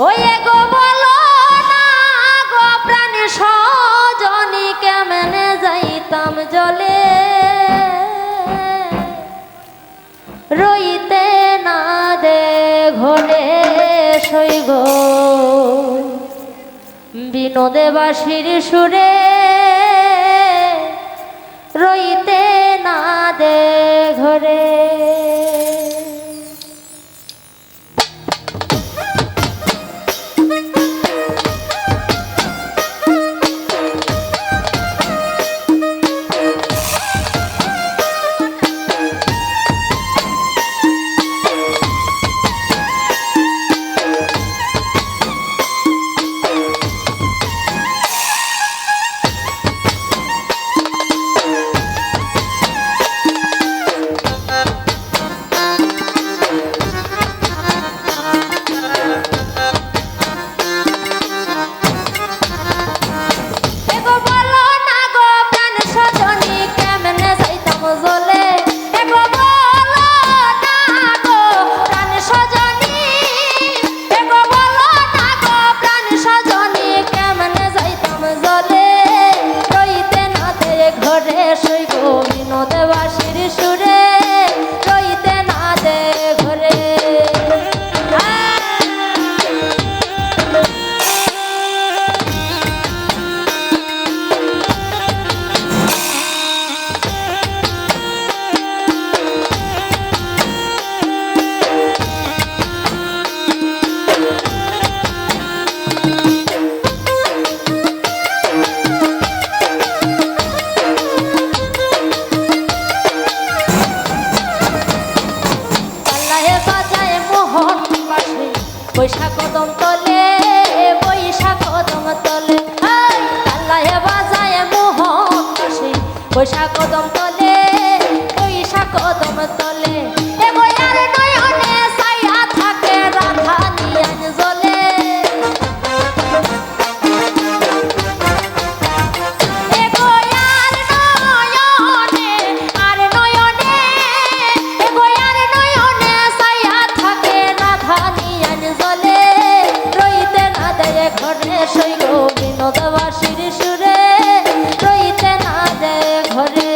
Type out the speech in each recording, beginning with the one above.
ওই গো বলো না গো প্রাণ সজনী কেমনে যাইতাম জলে রইতে না দে ঘরে সই গো বিনোদে বাঁশির সুরে রইতে না দে ঘরে। বৈশাখ কদম তলে বৈশাখ কদম তলে তাল্লাহে বাজায় মোহন বাঁশি বৈশাখ কদম তলে বৈশাখ কদম তলে বয়ার নয়নে ছায়া থাকে রাধা নিয়ান জ্বলে বিনোদবাসীর সুরে রইতে না দে ঘরে।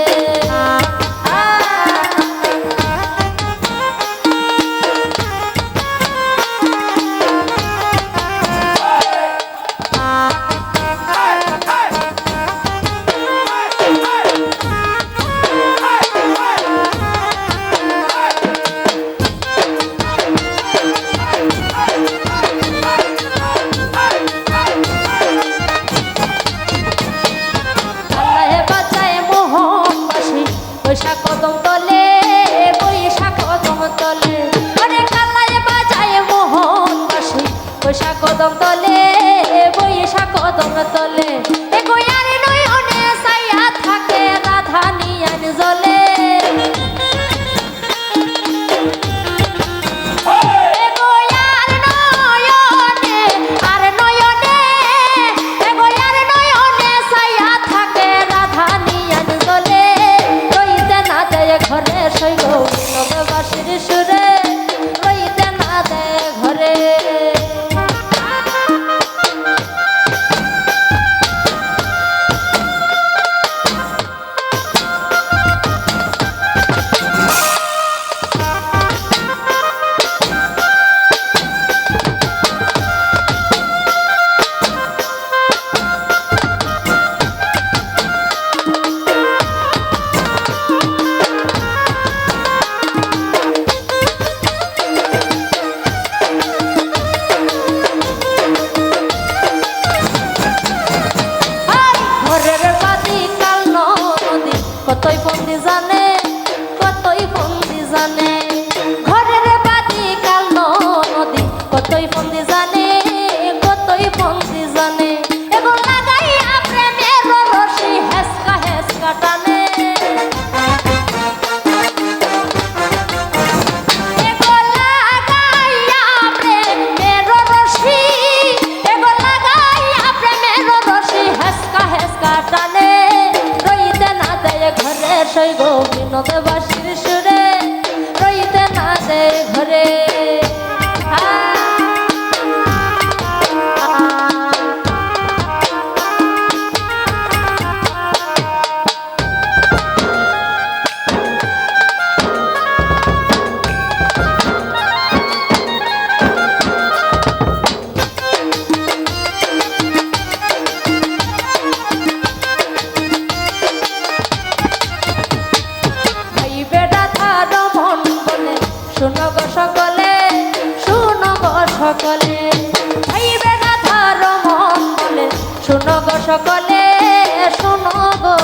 বৈশাখ কদম তলে বৈশাখ কদম তলে আরে কালায় বাজায় মোহন বাঁশি বৈশাখ কদম তলে বৈশাখ কদম তলে গোয়ার নয়নে ছায়া থাকে রাধা নিয়ান জ্বলে ঘরে সইব বিনোদবাসীর সুরে রইতে না দে ঘরে। কতই বন্দি জানে কতই বন্দি জানে ঘরের বাদি কাল নদী কতই বন্দি জানে কতই বন্দি জানে এবং লাগাইয়া প্রেমের রশি হেসকা হেসকা টানে সই গো বিনোদবাসীর সুরে রইতে না দে ঘরে। শোনো গো সকলে, শোনো গো